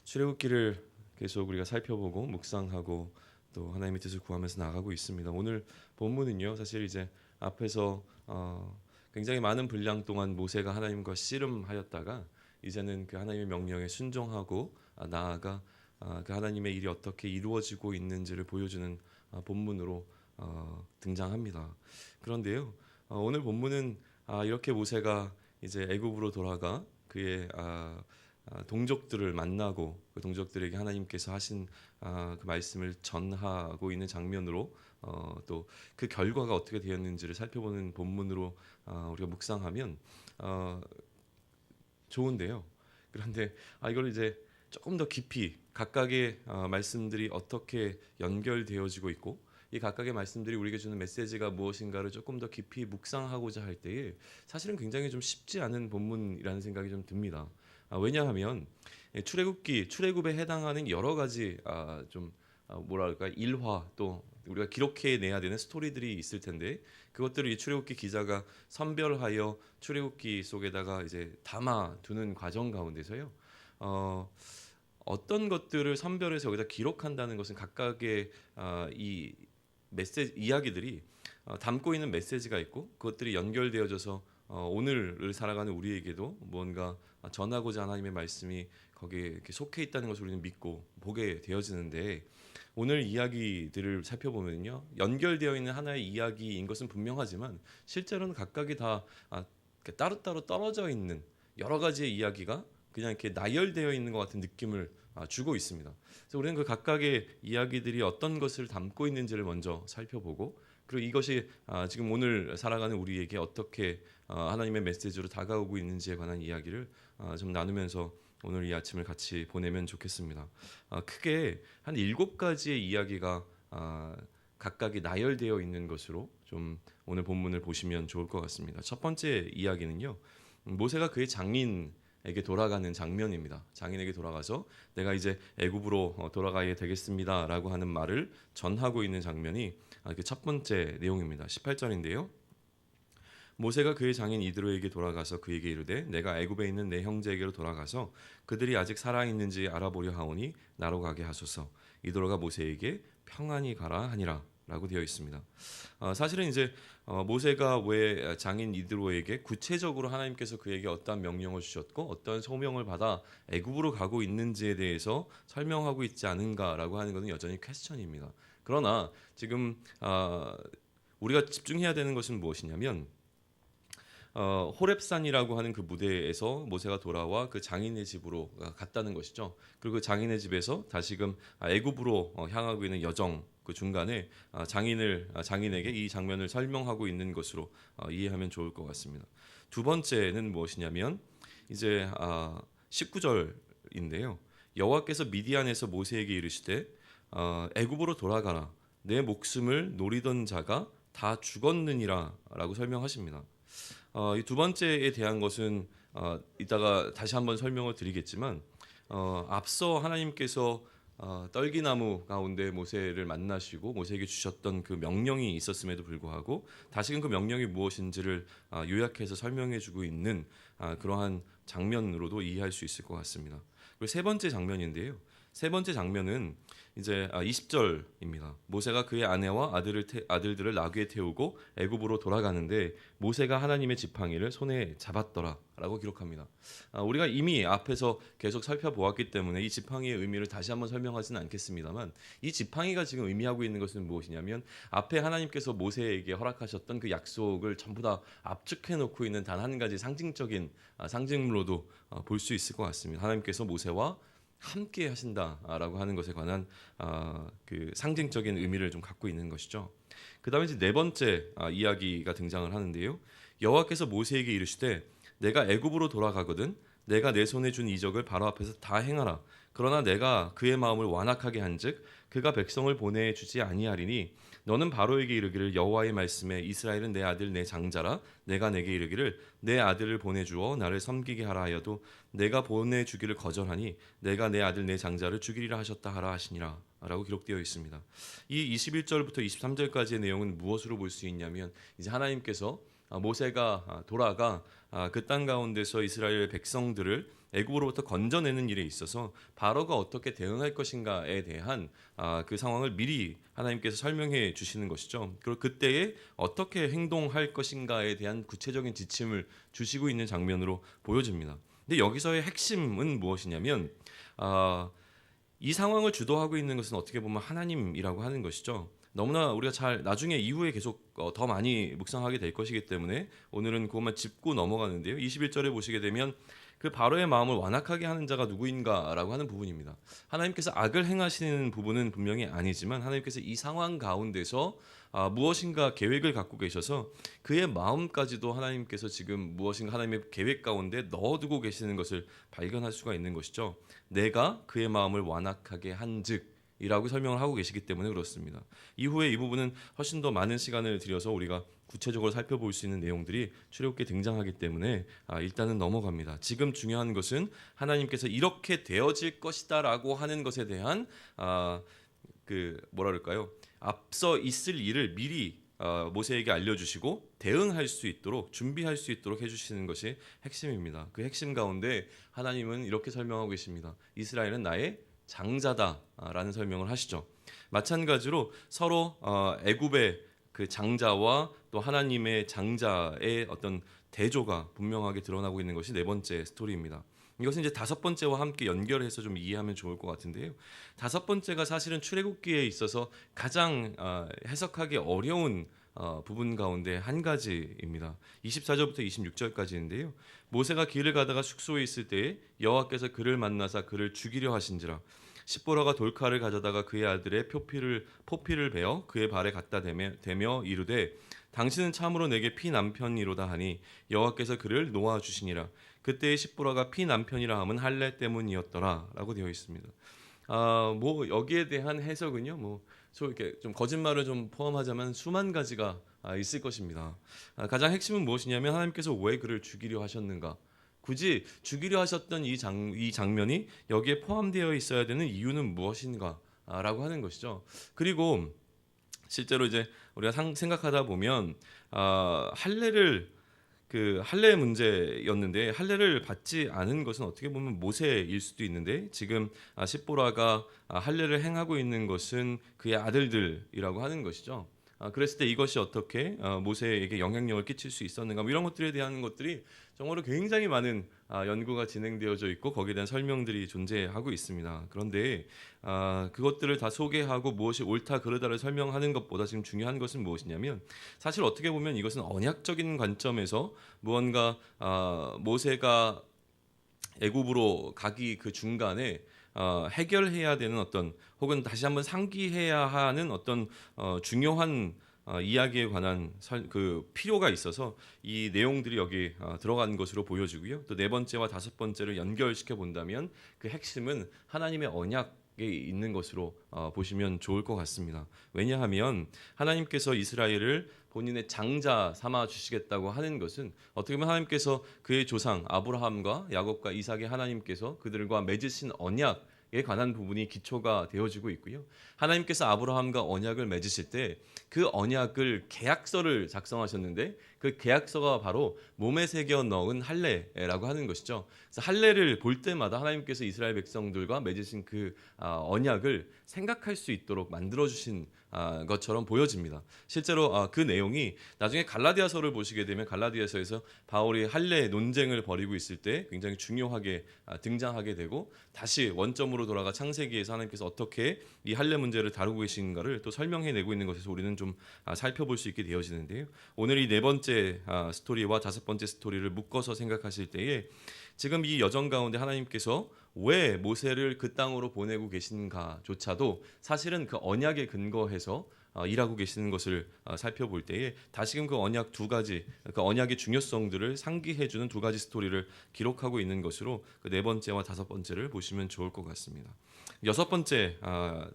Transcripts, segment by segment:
출애굽기를 계속 우리가 살펴보고 묵상하고 또 하나님의 뜻을 구하면서 나가고 있습니다. 오늘 본문은요, 사실 이제 앞에서 굉장히 많은 분량 동안 모세가 하나님과 씨름하였다가 이제는 그 하나님의 명령에 순종하고 나아가 그 하나님의 일이 어떻게 이루어지고 있는지를 보여주는 본문으로 등장합니다. 그런데요, 오늘 본문은 이렇게 모세가 이제 애굽으로 돌아가 그의 동족들을 만나고 그 동족들에게 하나님께서 하신 그 말씀을 전하고 있는 장면으로 또 그 결과가 어떻게 되었는지를 살펴보는 본문으로 우리가 묵상하면 좋은데요. 그런데 이걸 이제 조금 더 깊이 각각의 말씀들이 어떻게 연결되어지고 있고 이 각각의 말씀들이 우리에게 주는 메시지가 무엇인가를 조금 더 깊이 묵상하고자 할 때에 사실은 굉장히 좀 쉽지 않은 본문이라는 생각이 좀 듭니다. 왜냐하면 출애굽에 해당하는 여러 가지 좀 뭐랄까 일화 또 우리가 기록해 내야 되는 스토리들이 있을 텐데 그것들을 이 출애굽기 기자가 선별하여 출애굽기 속에다가 이제 담아두는 과정 가운데서요. 어떤 것들을 선별해서 여기다 기록한다는 것은 각각의 이 메시지 이야기들이 담고 있는 메시지가 있고 그것들이 연결되어져서 오늘을 살아가는 우리에게도 뭔가 전하고자 하나님의 말씀이 거기에 이렇게 속해 있다는 것을 우리는 믿고 보게 되어지는데 오늘 이야기들을 살펴보면요 연결되어 있는 하나의 이야기인 것은 분명하지만 실제로는 각각이 다 따로따로 떨어져 있는 여러 가지의 이야기가 그냥 이렇게 나열되어 있는 것 같은 느낌을 주고 있습니다. 그래서 우리는 그 각각의 이야기들이 어떤 것을 담고 있는지를 먼저 살펴보고 그리고 이것이 지금 오늘 살아가는 우리에게 어떻게 하나님의 메시지로 다가오고 있는지에 관한 이야기를 좀 나누면서 오늘 이 아침을 같이 보내면 좋겠습니다. 크게 한 7가지의 이야기가 각각이 나열되어 있는 것으로 좀 오늘 본문을 보시면 좋을 것 같습니다. 첫 번째 이야기는요. 모세가 그의 장인에게 돌아가는 장면입니다. 장인에게 돌아가서 내가 이제 애굽으로 돌아가야 되겠습니다라고 하는 말을 전하고 있는 장면이 그 첫 번째 내용입니다. 18절인데요. 모세가 그의 장인 이드로에게 돌아가서 그에게 이르되 내가 애굽에 있는 내 형제에게로 돌아가서 그들이 아직 살아 있는지 알아보려 하오니 나로 가게 하소서. 이드로가 모세에게 평안히 가라 하니라. 라고 되어 있습니다. 사실은 이제 모세가 왜 장인 이드로에게 구체적으로 하나님께서 그에게 어떠한 명령을 주셨고 어떠한 소명을 받아 애굽으로 가고 있는지에 대해서 설명하고 있지 않은가라고 하는 것은 여전히 퀘스천입니다. 그러나 지금 우리가 집중해야 되는 것은 무엇이냐면 호렙산이라고 하는 그 무대에서 모세가 돌아와 그 장인의 집으로 갔다는 것이죠. 그리고 그 장인의 집에서 다시금 애굽으로 향하고 있는 여정 그 중간에 장인에게 이 장면을 설명하고 있는 것으로 이해하면 좋을 것 같습니다. 두 번째는 무엇이냐면 이제 19절인데요. 여호와께서 미디안에서 모세에게 이르시되 애굽으로 돌아가라. 내 목숨을 노리던 자가 다 죽었느니라라고 설명하십니다. 이 두 번째에 대한 것은 이따가 다시 한번 설명을 드리겠지만 앞서 하나님께서 떨기나무 가운데 모세를 만나시고 모세에게 주셨던 그 명령이 있었음에도 불구하고 다시금 그 명령이 무엇인지를 요약해서 설명해주고 있는 그러한 장면으로도 이해할 수 있을 것 같습니다. 그리고 세 번째 장면인데요. 세 번째 장면은 이제 20절입니다. 모세가 그의 아내와 아들들을 나귀에 태우고 애굽으로 돌아가는데 모세가 하나님의 지팡이를 손에 잡았더라라고 기록합니다. 우리가 이미 앞에서 계속 살펴보았기 때문에 이 지팡이의 의미를 다시 한번 설명하지는 않겠습니다만 이 지팡이가 지금 의미하고 있는 것은 무엇이냐면 앞에 하나님께서 모세에게 허락하셨던 그 약속을 전부 다 압축해 놓고 있는 단 한 가지 상징적인 상징으로도 볼 수 있을 것 같습니다. 하나님께서 모세와 함께 하신다라고 하는 것에 관한 그 상징적인 의미를 좀 갖고 있는 것이죠. 그다음에 이제 네 번째 이야기가 등장을 하는데요. 여호와께서 모세에게 이르시되 내가 애굽으로 돌아가거든 내가 내 손에 준 이적을 바로 앞에서 다 행하라. 그러나 내가 그의 마음을 완악하게 한즉 그가 백성을 보내주지 아니하리니 너는 바로에게 이르기를 여호와의 말씀에 이스라엘은 내 아들 내 장자라 내가 내게 이르기를 내 아들을 보내주어 나를 섬기게 하라 하여도 내가 보내주기를 거절하니 내가 내 아들 내 장자를 죽이리라 하셨다 하라 하시니라 라고 기록되어 있습니다. 이 21절부터 23절까지의 내용은 무엇으로 볼 수 있냐면 이제 하나님께서 모세가 돌아가 그 땅 가운데서 이스라엘 백성들을 애굽으로부터 건져내는 일에 있어서 바로가 어떻게 대응할 것인가에 대한 그 상황을 미리 하나님께서 설명해 주시는 것이죠. 그리고 그때에 어떻게 행동할 것인가에 대한 구체적인 지침을 주시고 있는 장면으로 보여집니다. 근데 여기서의 핵심은 무엇이냐면 이 상황을 주도하고 있는 것은 어떻게 보면 하나님이라고 하는 것이죠. 너무나 우리가 잘 나중에 이후에 계속 더 많이 묵상하게 될 것이기 때문에 오늘은 그것만 짚고 넘어가는데요. 21절에 보시게 되면 그 바로의 마음을 완악하게 하는 자가 누구인가라고 하는 부분입니다. 하나님께서 악을 행하시는 부분은 분명히 아니지만 하나님께서 이 상황 가운데서 무엇인가 계획을 갖고 계셔서 그의 마음까지도 하나님께서 지금 무엇인가 하나님의 계획 가운데 넣어두고 계시는 것을 발견할 수가 있는 것이죠. 내가 그의 마음을 완악하게 한즉 이라고 설명을 하고 계시기 때문에 그렇습니다. 이후에 이 부분은 훨씬 더 많은 시간을 들여서 우리가 구체적으로 살펴볼 수 있는 내용들이 출애굽기에 등장하기 때문에 일단은 넘어갑니다. 지금 중요한 것은 하나님께서 이렇게 되어질 것이다라고 하는 것에 대한 그 뭐라 그럴까요? 앞서 있을 일을 미리 모세에게 알려주시고 대응할 수 있도록 준비할 수 있도록 해주시는 것이 핵심입니다. 그 핵심 가운데 하나님은 이렇게 설명하고 계십니다. 이스라엘은 나의 장자다라는 설명을 하시죠. 마찬가지로 서로 애굽의 그 장자와 또 하나님의 장자의 어떤 대조가 분명하게 드러나고 있는 것이 네 번째 스토리입니다. 이것은 이제 다섯 번째와 함께 연결해서 좀 이해하면 좋을 것 같은데요. 다섯 번째가 사실은 출애굽기에 있어서 가장 해석하기 어려운 부분 가운데 한 가지입니다. 24절부터 26절까지인데요. 모세가 길을 가다가 숙소에 있을 때에 여호와께서 그를 만나사 그를 죽이려 하신지라. 십보라가 돌칼을 가져다가 그의 아들의 포피를 베어 그의 발에 갖다 대며 이르되 당신은 참으로 내게 피 남편이로다 하니 여호와께서 그를 놓아 주시니라. 그때의 십보라가 피 남편이라 함은 할례 때문이었더라라고 되어 있습니다. 뭐 여기에 대한 해석은요. 이렇게 좀 거짓말을 좀 포함하자면 수만 가지가 있을 것입니다. 가장 핵심은 무엇이냐면 하나님께서 왜 그를 죽이려 하셨는가? 굳이 죽이려 하셨던 이 장면이 여기에 포함되어 있어야 되는 이유는 무엇인가라고 하는 것이죠. 그리고 실제로 이제 우리가 생각하다 보면 할례 문제였는데 할례를 받지 않은 것은 어떻게 보면 모세일 수도 있는데 지금 십보라가 할례를 행하고 있는 것은 그의 아들들이라고 하는 것이죠. 그랬을 때 이것이 어떻게 모세에게 영향력을 끼칠 수 있었는가 이런 것들에 대한 것들이 정말로 굉장히 많은 연구가 진행되어져 있고 거기에 대한 설명들이 존재하고 있습니다. 그런데 그것들을 다 소개하고 무엇이 옳다 그르다를 설명하는 것보다 지금 중요한 것은 무엇이냐면 사실 어떻게 보면 이것은 언약적인 관점에서 무언가 모세가 애굽으로 가기 그 중간에 해결해야 되는 어떤 혹은 다시 한번 상기해야 하는 어떤 중요한 이야기에 관한 그 필요가 있어서 이 내용들이 여기 들어간 것으로 보여지고요. 또 네 번째와 다섯 번째를 연결시켜 본다면 그 핵심은 하나님의 언약에 있는 것으로 보시면 좋을 것 같습니다. 왜냐하면 하나님께서 이스라엘을 본인의 장자 삼아 주시겠다고 하는 것은 어떻게 보면 하나님께서 그의 조상 아브라함과 야곱과 이삭의 하나님께서 그들과 맺으신 언약에 관한 부분이 기초가 되어지고 있고요. 하나님께서 아브라함과 언약을 맺으실 때 그 언약을 계약서를 작성하셨는데 그 계약서가 바로 몸에 새겨 넣은 할례라고 하는 것이죠. 그래서 할례를 볼 때마다 하나님께서 이스라엘 백성들과 맺으신 그 언약을 생각할 수 있도록 만들어 주신 것처럼 보여집니다. 실제로 그 내용이 나중에 갈라디아서를 보시게 되면 갈라디아서에서 바울이 할례 논쟁을 벌이고 있을 때 굉장히 중요하게 등장하게 되고 다시 원점으로 돌아가 창세기에서 하나님께서 어떻게 이 할례 문제를 다루고 계신가를 또 설명해내고 있는 것에서 우리는 좀 살펴볼 수 있게 되어지는데요. 오늘 이 네 번째 스토리와 다섯 번째 스토리를 묶어서 생각하실 때에 지금 이 여정 가운데 하나님께서 왜 모세를 그 땅으로 보내고 계신가조차도 사실은 그 언약에 근거해서 일하고 계시는 것을 살펴볼 때에 다시금 그 언약 두 가지, 그 언약의 중요성들을 상기해주는 두 가지 스토리를 기록하고 있는 것으로 그 네 번째와 다섯 번째를 보시면 좋을 것 같습니다. 여섯 번째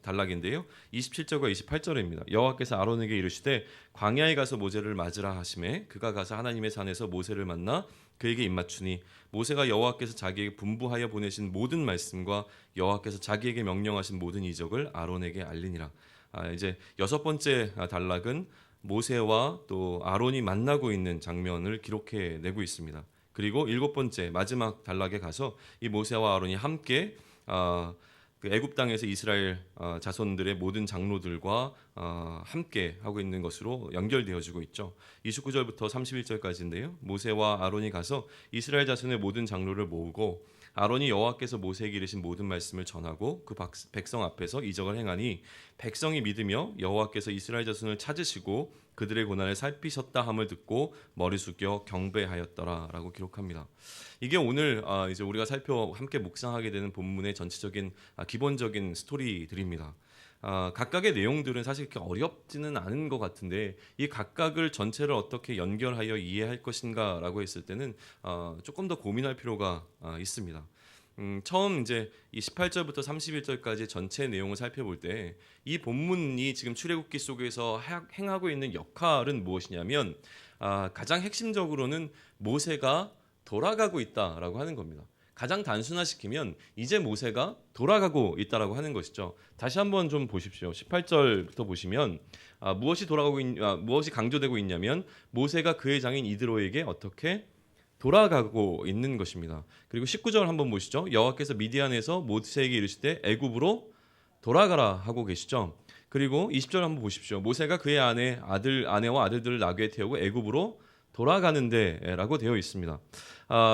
단락인데요. 27절과 28절입니다. 여호와께서 아론에게 이르시되 광야에 가서 모세를 맞으라 하시매 그가 가서 하나님의 산에서 모세를 만나 그에게 입맞추니 모세가 여호와께서 자기에게 분부하여 보내신 모든 말씀과 여호와께서 자기에게 명령하신 모든 이적을 아론에게 알리니라. 이제 여섯 번째 단락은 모세와 또 아론이 만나고 있는 장면을 기록해 내고 있습니다. 그리고 7번째 마지막 단락에 가서 이 모세와 아론이 함께 그 애굽 땅에서 이스라엘 자손들의 모든 장로들과 함께 하고 있는 것으로 연결되어지고 있죠. 29절부터 31절까지인데요. 모세와 아론이 가서 이스라엘 자손의 모든 장로를 모으고 아론이 여호와께서 모세에게 이르신 모든 말씀을 전하고 그 백성 앞에서 이적을 행하니 백성이 믿으며 여호와께서 이스라엘 자손을 찾으시고 그들의 고난을 살피셨다 함을 듣고 머리 숙여 경배하였더라라고 기록합니다. 이게 오늘 이제 우리가 함께 묵상하게 되는 본문의 전체적인 기본적인 스토리들입니다. 각각의 내용들은 사실 그렇게 어렵지는 않은 것 같은데 이 각각을 전체를 어떻게 연결하여 이해할 것인가라고 했을 때는 조금 더 고민할 필요가 있습니다. 처음 이제 이 18절부터 31절까지 전체 내용을 살펴볼 때 이 본문이 지금 출애굽기 속에서 행하고 있는 역할은 무엇이냐면 가장 핵심적으로는 모세가 돌아가고 있다라고 하는 겁니다. 가장 단순화시키면 이제 모세가 돌아가고 있다라고 하는 것이죠. 다시 한번 좀 보십시오. 18절부터 보시면 무엇이 강조되고 있냐면 모세가 그의 장인 이드로에게 어떻게 돌아가고 있는 것입니다. 그리고 19절 한번 보시죠. 여호와께서 미디안에서 모세에게 이르시되 애굽으로 돌아가라 하고 계시죠. 그리고 20절 한번 보십시오. 모세가 그의 아내와 아들들을 나귀에 태우고 애굽으로 돌아가는데라고 되어 있습니다.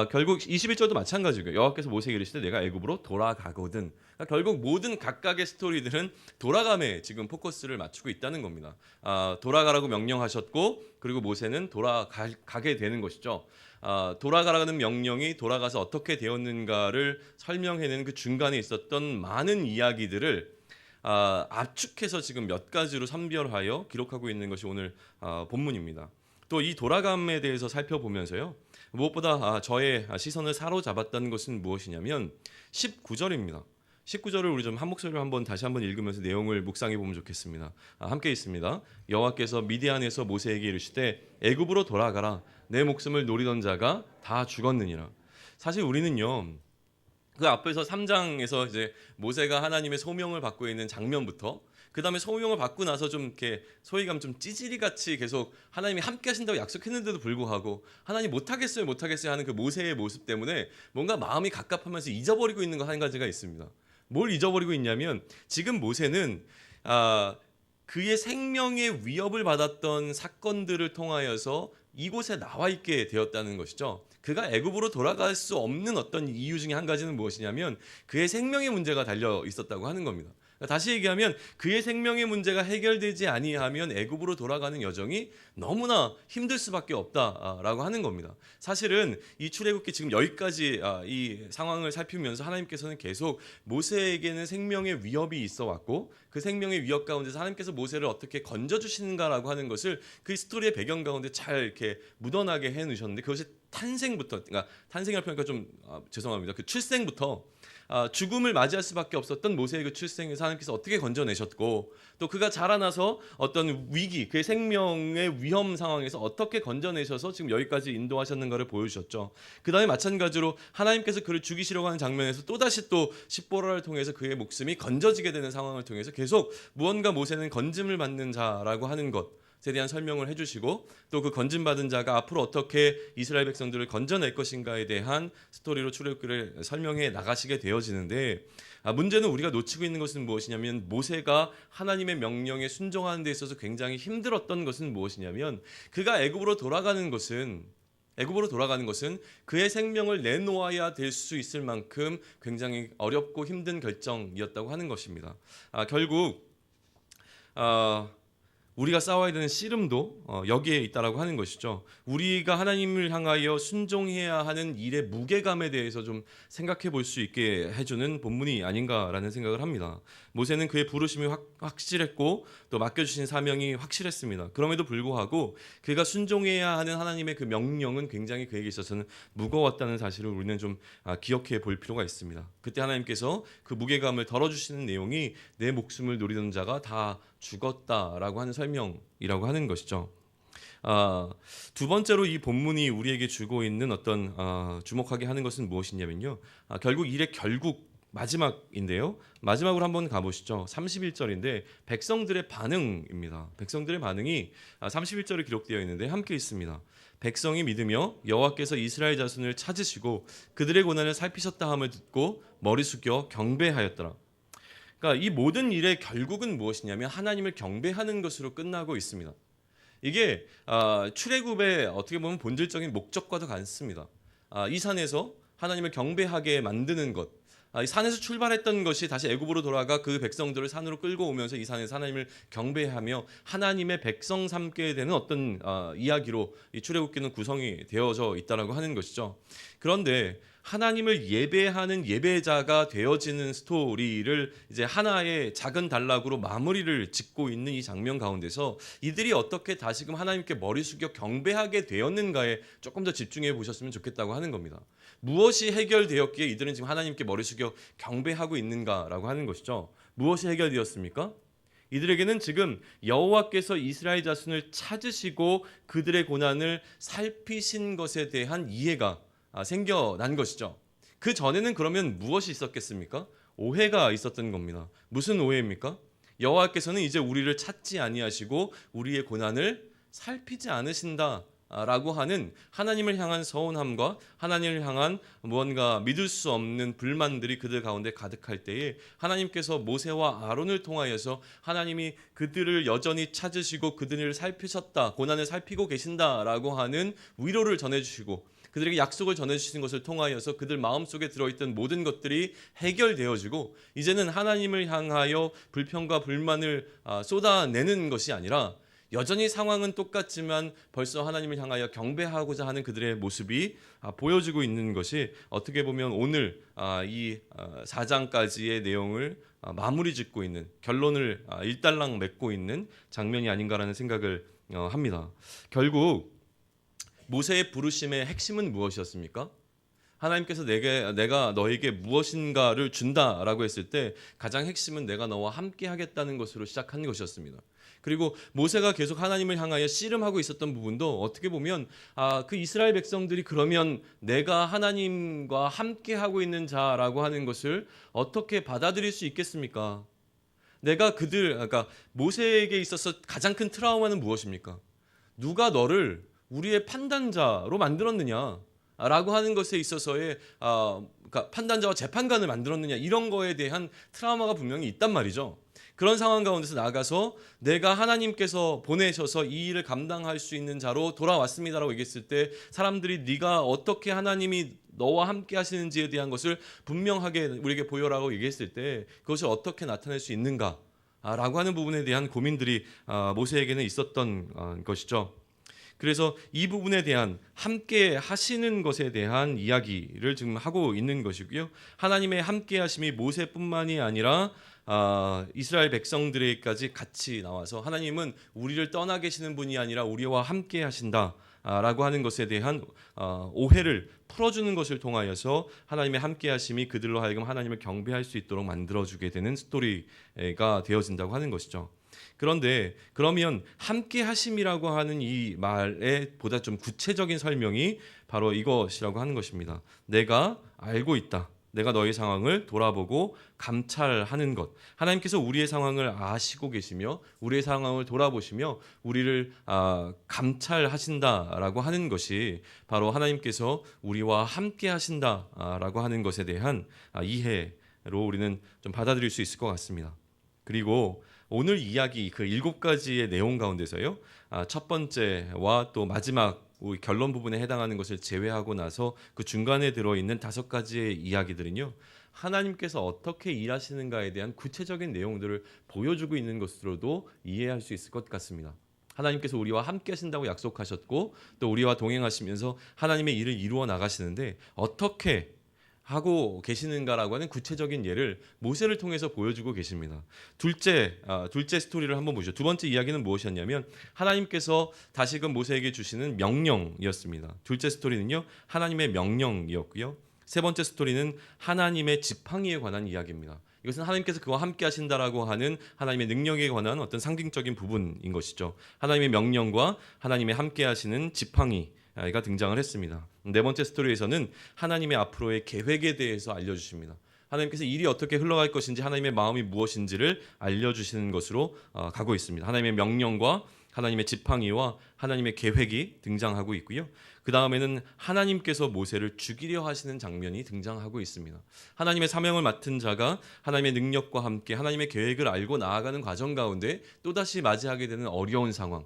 결국 21절도 마찬가지고요. 여호와께서 모세에게 이르시되 내가 애굽으로 돌아가거든. 그러니까 결국 모든 각각의 스토리들은 돌아감에 지금 포커스를 맞추고 있다는 겁니다. 돌아가라고 명령하셨고 그리고 모세는 돌아가게 되는 것이죠. 돌아가라는 명령이 돌아가서 어떻게 되었는가를 설명해내는 그 중간에 있었던 많은 이야기들을 압축해서 지금 몇 가지로 선별하여 기록하고 있는 것이 오늘 본문입니다. 또 이 돌아감에 대해서 살펴보면서요. 무엇보다 저의 시선을 사로잡았던 것은 무엇이냐면 19절입니다. 19절을 우리 좀 한 목소리로 다시 한번 읽으면서 내용을 묵상해 보면 좋겠습니다. 함께 있습니다. 여호와께서 미디안에서 모세에게 이르시되 애굽으로 돌아가라. 내 목숨을 노리던 자가 다 죽었느니라. 사실 우리는요. 그 앞에서 3장에서 이제 모세가 하나님의 소명을 받고 있는 장면부터 그 다음에 소명을 받고 나서 좀 이렇게 소위감 좀 찌질이 같이 계속 하나님이 함께 하신다고 약속했는데도 불구하고 하나님 못하겠어요 하는 그 모세의 모습 때문에 뭔가 마음이 갑갑하면서 잊어버리고 있는 거 한 가지가 있습니다. 뭘 잊어버리고 있냐면 지금 모세는 그의 생명의 위협을 받았던 사건들을 통하여서 이곳에 나와 있게 되었다는 것이죠. 그가 애굽으로 돌아갈 수 없는 어떤 이유 중에 한 가지는 무엇이냐면 그의 생명의 문제가 달려 있었다고 하는 겁니다. 다시 얘기하면 그의 생명의 문제가 해결되지 아니하면 애굽으로 돌아가는 여정이 너무나 힘들 수밖에 없다라고 하는 겁니다. 사실은 이 출애굽기 지금 여기까지 이 상황을 살피면서 하나님께서는 계속 모세에게는 생명의 위협이 있어 왔고 그 생명의 위협 가운데서 하나님께서 모세를 어떻게 건져주시는가라고 하는 것을 그 스토리의 배경 가운데 잘 이렇게 묻어나게 해놓으셨는데 그것이 탄생부터, 그러니까 탄생이라는 표현이니까 좀 죄송합니다. 그 출생부터 죽음을 맞이할 수밖에 없었던 모세의 그 출생에서 하나님께서 어떻게 건져내셨고 또 그가 자라나서 어떤 위기, 그의 생명의 위험 상황에서 어떻게 건져내셔서 지금 여기까지 인도하셨는가를 보여주셨죠. 그 다음에 마찬가지로 하나님께서 그를 죽이시려고 하는 장면에서 또다시 또 십보라를 통해서 그의 목숨이 건져지게 되는 상황을 통해서 계속 무언가 모세는 건짐을 받는 자라고 하는 것에 대한 설명을 해주시고 또 그 건짐받은 자가 앞으로 어떻게 이스라엘 백성들을 건져낼 것인가에 대한 스토리로 출애굽기를 설명해 나가시게 되어지는데 문제는 우리가 놓치고 있는 것은 무엇이냐면 모세가 하나님의 명령에 순종하는 데 있어서 굉장히 힘들었던 것은 무엇이냐면 그가 애굽으로 돌아가는 것은 그의 생명을 내놓아야 될 수 있을 만큼 굉장히 어렵고 힘든 결정이었다고 하는 것입니다. 결국 우리가 싸워야 되는 씨름도 여기에 있다라고 하는 것이죠. 우리가 하나님을 향하여 순종해야 하는 일의 무게감에 대해서 좀 생각해 볼 수 있게 해주는 본문이 아닌가라는 생각을 합니다. 모세는 그의 부르심이 확실했고 또 맡겨주신 사명이 확실했습니다. 그럼에도 불구하고 그가 순종해야 하는 하나님의 그 명령은 굉장히 그에게 있어서는 무거웠다는 사실을 우리는 좀 기억해 볼 필요가 있습니다. 그때 하나님께서 그 무게감을 덜어주시는 내용이 내 목숨을 노리던 자가 다 죽었다라고 하는 설명이라고 하는 것이죠. 두 번째로 이 본문이 우리에게 주고 있는 어떤 주목하게 하는 것은 무엇이냐면요. 결국 일의 마지막인데요. 마지막으로 한번 가보시죠. 31절인데 백성들의 반응입니다. 백성들의 반응이 31절에 기록되어 있는데 함께 있습니다. 백성이 믿으며 여호와께서 이스라엘 자손을 찾으시고 그들의 고난을 살피셨다 함을 듣고 머리 숙여 경배하였더라. 그러니까 이 모든 일의 결국은 무엇이냐면 하나님을 경배하는 것으로 끝나고 있습니다. 이게 출애굽의 어떻게 보면 본질적인 목적과도 같습니다. 이 산에서 하나님을 경배하게 만드는 것, 이 산에서 출발했던 것이 다시 애굽으로 돌아가 그 백성들을 산으로 끌고 오면서 이 산에서 하나님을 경배하며 하나님의 백성 삼게 되는 어떤 이야기로 이 출애굽기는 구성이 되어져 있다라고 하는 것이죠. 그런데 하나님을 예배하는 예배자가 되어지는 스토리를 이제 하나의 작은 단락으로 마무리를 짓고 있는 이 장면 가운데서 이들이 어떻게 다시금 하나님께 머리 숙여 경배하게 되었는가에 조금 더 집중해 보셨으면 좋겠다고 하는 겁니다. 무엇이 해결되었기에 이들은 지금 하나님께 머리 숙여 경배하고 있는가라고 하는 것이죠. 무엇이 해결되었습니까? 이들에게는 지금 여호와께서 이스라엘 자손을 찾으시고 그들의 고난을 살피신 것에 대한 이해가 생겨난 것이죠. 그 전에는 그러면 무엇이 있었겠습니까? 오해가 있었던 겁니다. 무슨 오해입니까? 여호와께서는 이제 우리를 찾지 아니하시고 우리의 고난을 살피지 않으신다 라고 하는 하나님을 향한 서운함과 하나님을 향한 무언가 믿을 수 없는 불만들이 그들 가운데 가득할 때에 하나님께서 모세와 아론을 통하여서 하나님이 그들을 여전히 찾으시고 그들을 살피셨다, 고난을 살피고 계신다라고 하는 위로를 전해주시고 그들에게 약속을 전해주시는 것을 통하여서 그들 마음속에 들어있던 모든 것들이 해결되어지고 이제는 하나님을 향하여 불평과 불만을 쏟아내는 것이 아니라 여전히 상황은 똑같지만 벌써 하나님을 향하여 경배하고자 하는 그들의 모습이 보여지고 있는 것이 어떻게 보면 오늘 이 4장까지의 내용을 마무리 짓고 있는 결론을 일단락 맺고 있는 장면이 아닌가라는 생각을 합니다. 결국 모세의 부르심의 핵심은 무엇이었습니까? 하나님께서 내가 너에게 무엇인가를 준다라고 했을 때 가장 핵심은 내가 너와 함께 하겠다는 것으로 시작한 것이었습니다. 그리고 모세가 계속 하나님을 향하여 씨름하고 있었던 부분도 어떻게 보면 그 이스라엘 백성들이 그러면 내가 하나님과 함께 하고 있는 자라고 하는 것을 어떻게 받아들일 수 있겠습니까? 그러니까 모세에게 있어서 가장 큰 트라우마는 무엇입니까? 누가 너를 우리의 판단자로 만들었느냐? 라고 하는 것에 있어서의 그러니까 판단자와 재판관을 만들었느냐 이런 거에 대한 트라우마가 분명히 있단 말이죠. 그런 상황 가운데서 나가서 내가 하나님께서 보내셔서 이 일을 감당할 수 있는 자로 돌아왔습니다라고 얘기했을 때 사람들이 네가 어떻게 하나님이 너와 함께 하시는지에 대한 것을 분명하게 우리에게 보여라고 얘기했을 때 그것을 어떻게 나타낼 수 있는가 라고 하는 부분에 대한 고민들이 모세에게는 있었던 것이죠. 그래서 이 부분에 대한 함께 하시는 것에 대한 이야기를 지금 하고 있는 것이고요. 하나님의 함께 하심이 모세뿐만이 아니라 이스라엘 백성들에게까지 같이 나와서 하나님은 우리를 떠나 계시는 분이 아니라 우리와 함께 하신다 라고 하는 것에 대한 오해를 풀어주는 것을 통하여서 하나님의 함께 하심이 그들로 하여금 하나님을 경배할 수 있도록 만들어주게 되는 스토리가 되어진다고 하는 것이죠. 그런데 그러면 함께 하심이라고 하는 이 말의 보다 좀 구체적인 설명이 바로 이것이라고 하는 것입니다. 내가 알고 있다. 내가 너의 상황을 돌아보고 감찰하는 것. 하나님께서 우리의 상황을 아시고 계시며 우리의 상황을 돌아보시며 우리를 감찰하신다라고 하는 것이 바로 하나님께서 우리와 함께 하신다라고 하는 것에 대한 이해로 우리는 좀 받아들일 수 있을 것 같습니다. 그리고 오늘 이야기 그 7가지의 내용 가운데서요. 첫 번째와 또 마지막 결론 부분에 해당하는 것을 제외하고 나서 그 중간에 들어있는 5가지의 이야기들은요. 하나님께서 어떻게 일하시는가에 대한 구체적인 내용들을 보여주고 있는 것으로도 이해할 수 있을 것 같습니다. 하나님께서 우리와 함께 하신다고 약속하셨고 또 우리와 동행하시면서 하나님의 일을 이루어 나가시는데 어떻게 하고 계시는가라고 하는 구체적인 예를 모세를 통해서 보여주고 계십니다. 둘째 스토리를 한번 보시죠. 두 번째 이야기는 무엇이었냐면 하나님께서 다시금 모세에게 주시는 명령이었습니다. 둘째 스토리는요 하나님의 명령이었고요. 세 번째 스토리는 하나님의 지팡이에 관한 이야기입니다. 이것은 하나님께서 그와 함께 하신다라고 하는 하나님의 능력에 관한 어떤 상징적인 부분인 것이죠. 하나님의 명령과 하나님의 함께 하시는 지팡이가 등장을 했습니다. 네 번째 스토리에서는 하나님의 앞으로의 계획에 대해서 알려주십니다. 하나님께서 일이 어떻게 흘러갈 것인지, 하나님의 마음이 무엇인지를 알려주시는 것으로 가고 있습니다. 하나님의 명령과 하나님의 지팡이와 하나님의 계획이 등장하고 있고요. 그 다음에는 하나님께서 모세를 죽이려 하시는 장면이 등장하고 있습니다. 하나님의 사명을 맡은 자가 하나님의 능력과 함께 하나님의 계획을 알고 나아가는 과정 가운데 또다시 맞이하게 되는 어려운 상황,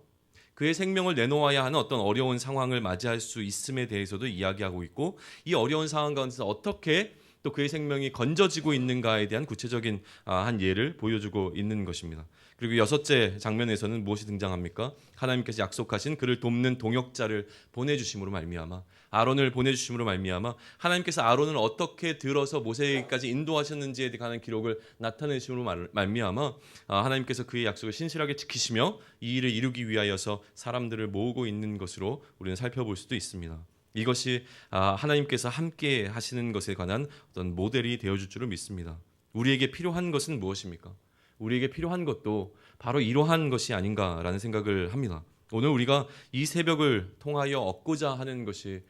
그의 생명을 내놓아야 하는 어떤 어려운 상황을 맞이할 수 있음에 대해서도 이야기하고 있고, 이 어려운 상황 가운데서 어떻게 또 그의 생명이 건져지고 있는가에 대한 구체적인 한 예를 보여주고 있는 것입니다. 그리고 여섯째 장면에서는 무엇이 등장합니까? 하나님께서 약속하신 그를 돕는 동역자를 보내주심으로 말미암아, 아론을 보내주심으로 말미암아 하나님께서 아론을 어떻게 들어서 모세에게까지 인도하셨는지에 관한 기록을 나타내심으로 말미암아 하나님께서 그의 약속을 신실하게 지키시며 이 일을 이루기 위하여서 사람들을 모으고 있는 것으로 우리는 살펴볼 수도 있습니다. 이것이 하나님께서 함께 하시는 것에 관한 어떤 모델이 되어줄 줄을 믿습니다. 우리에게 필요한 것은 무엇입니까? 우리에게 필요한 것도 바로 이러한 것이 아닌가라는 생각을 합니다. 오늘 우리가 이 새벽을 통하여 얻고자 하는 것이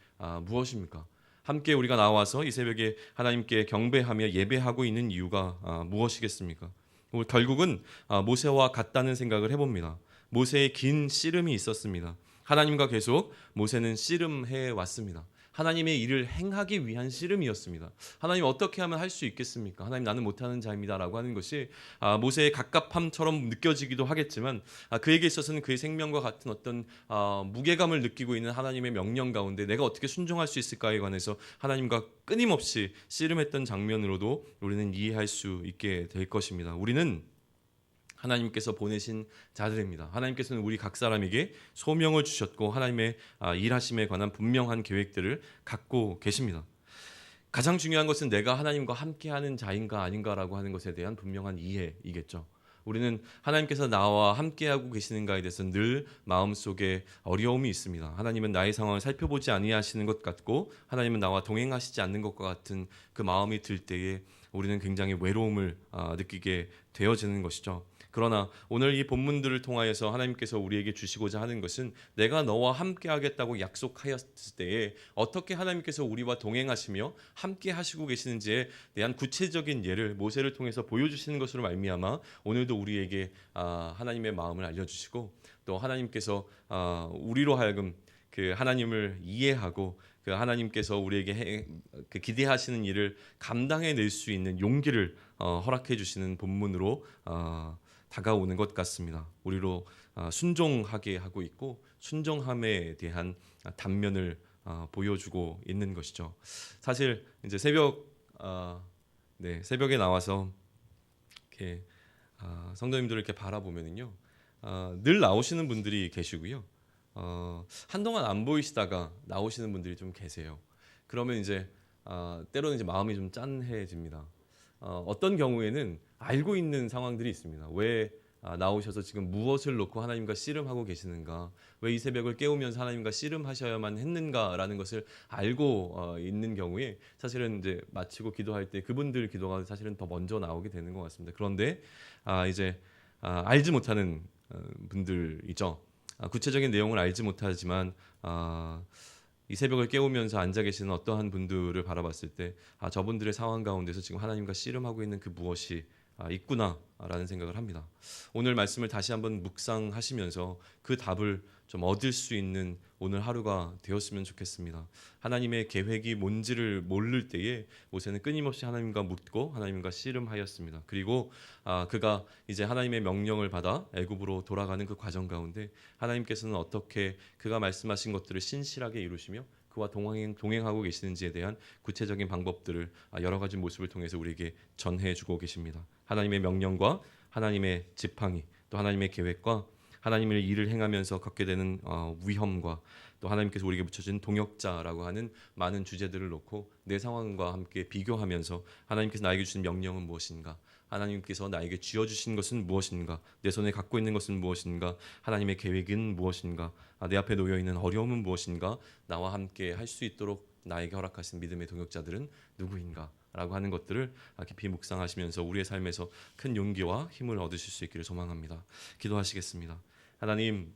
무엇입니까? 함께 우리가 나와서 이 새벽에 하나님께 경배하며 예배하고 있는 이유가 무엇이겠습니까? 결국은 모세와 같다는 생각을 해봅니다. 모세의 긴 씨름이 있었습니다. 하나님과 계속 모세는 씨름해 왔습니다. 하나님의 일을 행하기 위한 씨름이었습니다. 하나님 어떻게 하면 할 수 있겠습니까? 하나님 나는 못하는 자입니다 라고 하는 것이 모세의 갑갑함처럼 느껴지기도 하겠지만 그에게 있어서는 그의 생명과 같은 어떤 무게감을 느끼고 있는 하나님의 명령 가운데 내가 어떻게 순종할 수 있을까에 관해서 하나님과 끊임없이 씨름했던 장면으로도 우리는 이해할 수 있게 될 것입니다. 우리는 하나님께서 보내신 자들입니다. 하나님께서는 우리 각 사람에게 소명을 주셨고 하나님의 일하심에 관한 분명한 계획들을 갖고 계십니다. 가장 중요한 것은 내가 하나님과 함께하는 자인가 아닌가라고 하는 것에 대한 분명한 이해이겠죠. 우리는 하나님께서 나와 함께하고 계시는가에 대해서 늘 마음속에 어려움이 있습니다. 하나님은 나의 상황을 살펴보지 아니하시는 것 같고 하나님은 나와 동행하시지 않는 것과 같은 그 마음이 들 때에 우리는 굉장히 외로움을 느끼게 되어지는 것이죠. 그러나 오늘 이 본문들을 통하여서 하나님께서 우리에게 주시고자 하는 것은 내가 너와 함께 하겠다고 약속하였을 때에 어떻게 하나님께서 우리와 동행하시며 함께 하시고 계시는지에 대한 구체적인 예를 모세를 통해서 보여주시는 것으로 말미암아 오늘도 우리에게 하나님의 마음을 알려주시고 또 하나님께서 우리로 하여금 그 하나님을 이해하고 그 하나님께서 우리에게 그 기대하시는 일을 감당해낼 수 있는 용기를 허락해 주시는 본문으로 다가오는 것 같습니다. 우리로 순종하게 하고 있고 순종함에 대한 단면을 보여주고 있는 것이죠. 사실 이제 새벽에 나와서 이렇게 성도님들을 이렇게 바라보면은요, 늘 나오시는 분들이 계시고요. 한동안 안 보이시다가 나오시는 분들이 좀 계세요. 그러면 이제 때로는 이제 마음이 좀 짠해집니다. 어떤 경우에는 알고 있는 상황들이 있습니다. 왜 나오셔서 지금 무엇을 놓고 하나님과 씨름하고 계시는가? 왜 이 새벽을 깨우면서 하나님과 씨름하셔야만 했는가라는 것을 알고 있는 경우에 사실은 이제 마치고 기도할 때 그분들 기도가 사실은 더 먼저 나오게 되는 것 같습니다. 그런데 이제 알지 못하는 분들이죠. 구체적인 내용을 알지 못하지만 이 새벽을 깨우면서 앉아 계시는 어떠한 분들을 바라봤을 때 저분들의 상황 가운데서 지금 하나님과 씨름하고 있는 그 무엇이 있구나라는 생각을 합니다. 오늘 말씀을 다시 한번 묵상하시면서 그 답을 좀 얻을 수 있는 오늘 하루가 되었으면 좋겠습니다. 하나님의 계획이 뭔지를 모를 때에 모세는 끊임없이 하나님과 묻고 하나님과 씨름하였습니다. 그리고 그가 이제 하나님의 명령을 받아 애굽으로 돌아가는 그 과정 가운데 하나님께서는 어떻게 그가 말씀하신 것들을 신실하게 이루시며 그와 동행하고 계시는지에 대한 구체적인 방법들을 여러 가지 모습을 통해서 우리에게 전해주고 계십니다. 하나님의 명령과 하나님의 지팡이 또 하나님의 계획과 하나님의 일을 행하면서 겪게 되는 위험과 또 하나님께서 우리에게 붙여준 동역자라고 하는 많은 주제들을 놓고 내 상황과 함께 비교하면서 하나님께서 나에게 주신 명령은 무엇인가, 하나님께서 나에게 쥐어주신 것은 무엇인가, 내 손에 갖고 있는 것은 무엇인가, 하나님의 계획은 무엇인가, 내 앞에 놓여있는 어려움은 무엇인가, 나와 함께 할 수 있도록 나에게 허락하신 믿음의 동역자들은 누구인가 라고 하는 것들을 깊이 묵상하시면서 우리의 삶에서 큰 용기와 힘을 얻으실 수 있기를 소망합니다. 기도하시겠습니다. 하나님,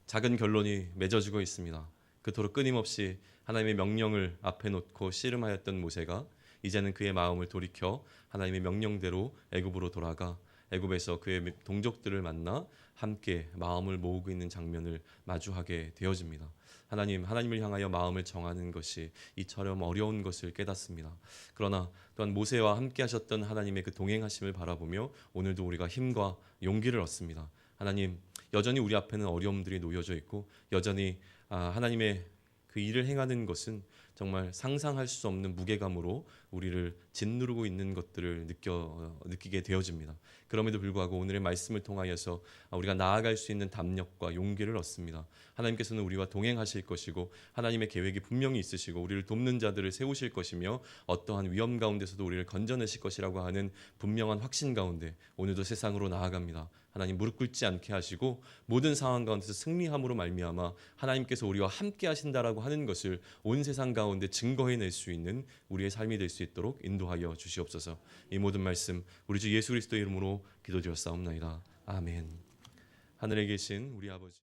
작은 결론이 맺어지고 있습니다. 그토록 끊임없이 하나님의 명령을 앞에 놓고 씨름하였던 모세가 이제는 그의 마음을 돌이켜 하나님의 명령대로 애굽으로 돌아가 애굽에서 그의 동족들을 만나 함께 마음을 모으고 있는 장면을 마주하게 되어집니다. 하나님을 향하여 마음을 정하는 것이 이처럼 어려운 것을 깨닫습니다. 그러나 또한 모세와 함께 하셨던 하나님의 그 동행하심을 바라보며 오늘도 우리가 힘과 용기를 얻습니다. 하나님, 여전히 우리 앞에는 어려움들이 놓여져 있고 여전히 하나님의 그 일을 행하는 것은 정말 상상할 수 없는 무게감으로 우리를 짓누르고 있는 것들을 느끼게 되어집니다. 그럼에도 불구하고 오늘의 말씀을 통하여서 우리가 나아갈 수 있는 담력과 용기를 얻습니다. 하나님께서는 우리와 동행하실 것이고 하나님의 계획이 분명히 있으시고 우리를 돕는 자들을 세우실 것이며 어떠한 위험 가운데서도 우리를 건져내실 것이라고 하는 분명한 확신 가운데 오늘도 세상으로 나아갑니다. 하나님 무릎 꿇지 않게 하시고 모든 상황 가운데서 승리함으로 말미암아 하나님께서 우리와 함께 하신다라고 하는 것을 온 세상 가운데 증거해낼 수 있는 우리의 삶이 될 수 있도록 인도하여 주시옵소서. 이 모든 말씀 우리 주 예수 그리스도의 이름으로 기도드렸사옵나이다. 아멘. 하늘에 계신 우리 아버지